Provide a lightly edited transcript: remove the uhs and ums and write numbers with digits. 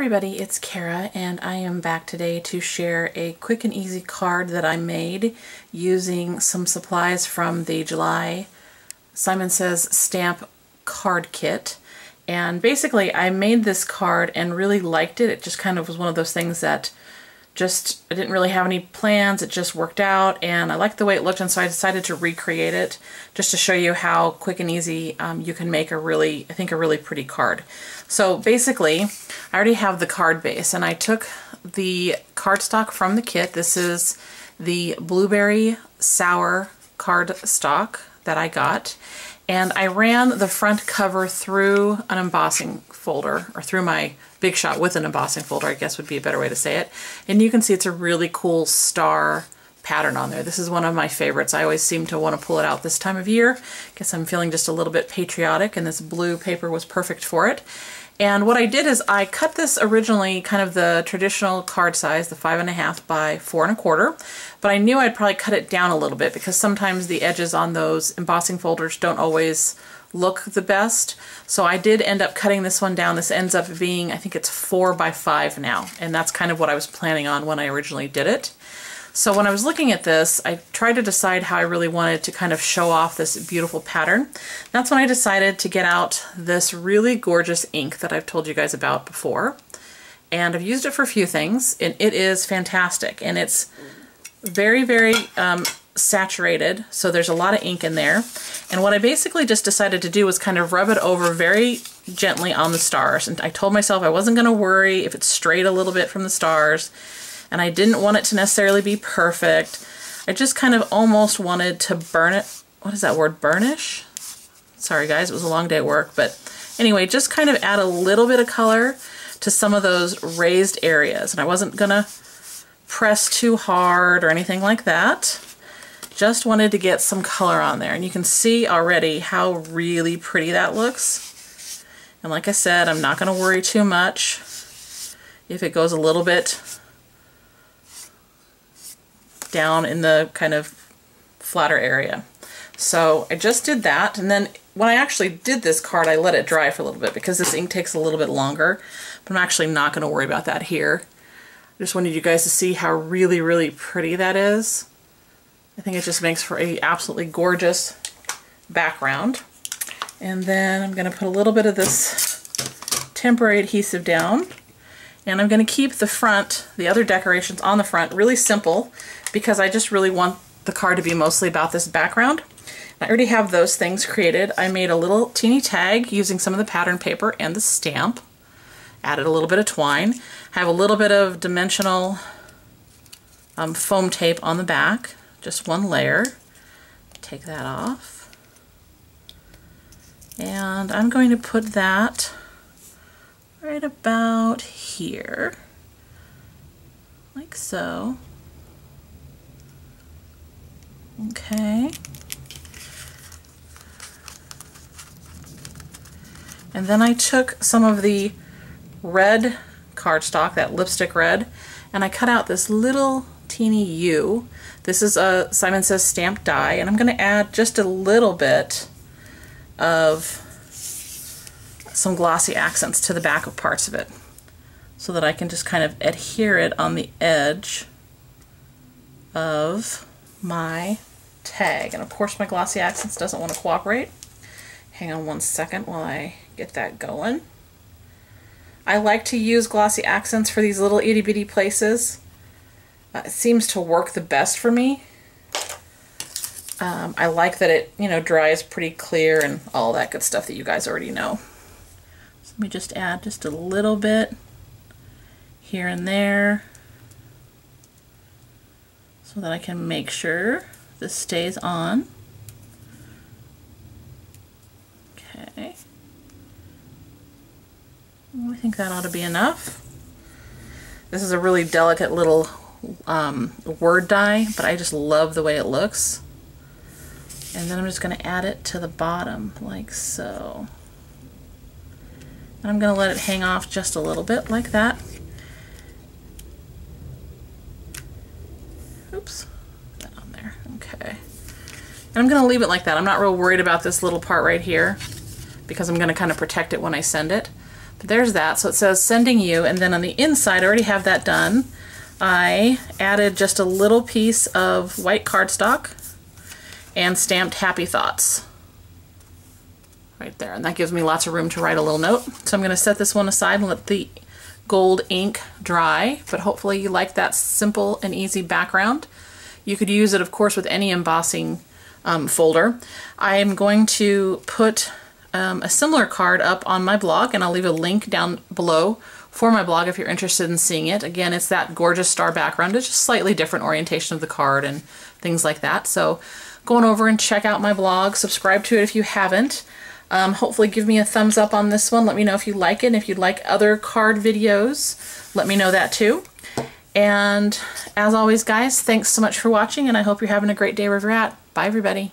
everybody, it's Kara and I am back today to share a quick and easy card that I made using some supplies from the July Simon Says Stamp card kit. And basically I made this card and really liked it. It just kind of was one of those things that I didn't really have any plans, it just worked out and I liked the way it looked, and so I decided to recreate it just to show you how quick and easy you can make a really pretty card. So basically I already have the card base and I took the cardstock from the kit. This is the Blueberry Sour cardstock that I got, and I ran the front cover through an embossing folder, or through my Big Shot with an embossing folder, I guess would be a better way to say it. And you can see it's a really cool star pattern on there. This is one of my favorites. I always seem to want to pull it out this time of year. Guess I'm feeling just a little bit patriotic, and this blue paper was perfect for it. And what I did is I cut this originally kind of the traditional card size, the 5.5 by 4.25, but I knew I'd probably cut it down a little bit because sometimes the edges on those embossing folders don't always look the best. So I did end up cutting this one down. This ends up being, I think it's 4 by 5 now, and that's kind of what I was planning on when I originally did it. So when I was looking at this, I tried to decide how I really wanted to kind of show off this beautiful pattern. That's when I decided to get out this really gorgeous ink that I've told you guys about before. And I've used it for a few things, and it is fantastic. And it's very, very saturated, so there's a lot of ink in there. And what I basically just decided to do was kind of rub it over very gently on the stars. And I told myself I wasn't going to worry if it strayed a little bit from the stars. And I didn't want it to necessarily be perfect. I just kind of almost wanted to burn it. What is that word? Burnish? Sorry guys, it was a long day at work. But anyway, just kind of add a little bit of color to some of those raised areas. And I wasn't gonna press too hard or anything like that. Just wanted to get some color on there. And you can see already how really pretty that looks. And like I said, I'm not gonna worry too much if it goes a little bit down in the kind of flatter area. So I just did that, and then when I actually did this card I let it dry for a little bit because this ink takes a little bit longer, but I'm actually not going to worry about that here. I just wanted you guys to see how really, really pretty that is. I think it just makes for a absolutely gorgeous background. And then I'm going to put a little bit of this temporary adhesive down, and I'm going to keep the front, the other decorations on the front, really simple because I just really want the card to be mostly about this background. I already have those things created. I made a little teeny tag using some of the pattern paper and the stamp. Added a little bit of twine. I have a little bit of dimensional foam tape on the back, just one layer. Take that off. And I'm going to put that right about here, like so. Okay. And then I took some of the red cardstock, that lipstick red, and I cut out this little teeny U. This is a Simon Says Stamp die, and I'm going to add just a little bit of some glossy accents to the back of parts of it so that I can just kind of adhere it on the edge of my tag. And of course my glossy accents doesn't want to cooperate. Hang on one second while I get that going. I like to use glossy accents for these little itty bitty places. It seems to work the best for me. I like that it, you know, dries pretty clear and all that good stuff that you guys already know. So let me just add just a little bit here and there so that I can make sure this stays on. Okay. I think that ought to be enough. This is a really delicate little word die, but I just love the way it looks. And then I'm just going to add it to the bottom like so. And I'm going to let it hang off just a little bit like that. Oops, that on there. Okay. And I'm going to leave it like that. I'm not real worried about this little part right here because I'm going to kind of protect it when I send it. But there's that. So it says sending you, and then on the inside, I already have that done. I added just a little piece of white cardstock and stamped Happy Thoughts right there, and that gives me lots of room to write a little note. So I'm going to set this one aside and let the gold ink dry, but hopefully you like that simple and easy background. You could use it, of course, with any embossing folder. I am going to put a similar card up on my blog, and I'll leave a link down below for my blog if you're interested in seeing it. Again, it's that gorgeous star background. It's just slightly different orientation of the card and things like that. So go on over and check out my blog. Subscribe to it if you haven't. Hopefully give me a thumbs up on this one. Let me know if you like it. And if you'd like other card videos, let me know that too. And as always, guys, thanks so much for watching, and I hope you're having a great day wherever you're at. Bye, everybody.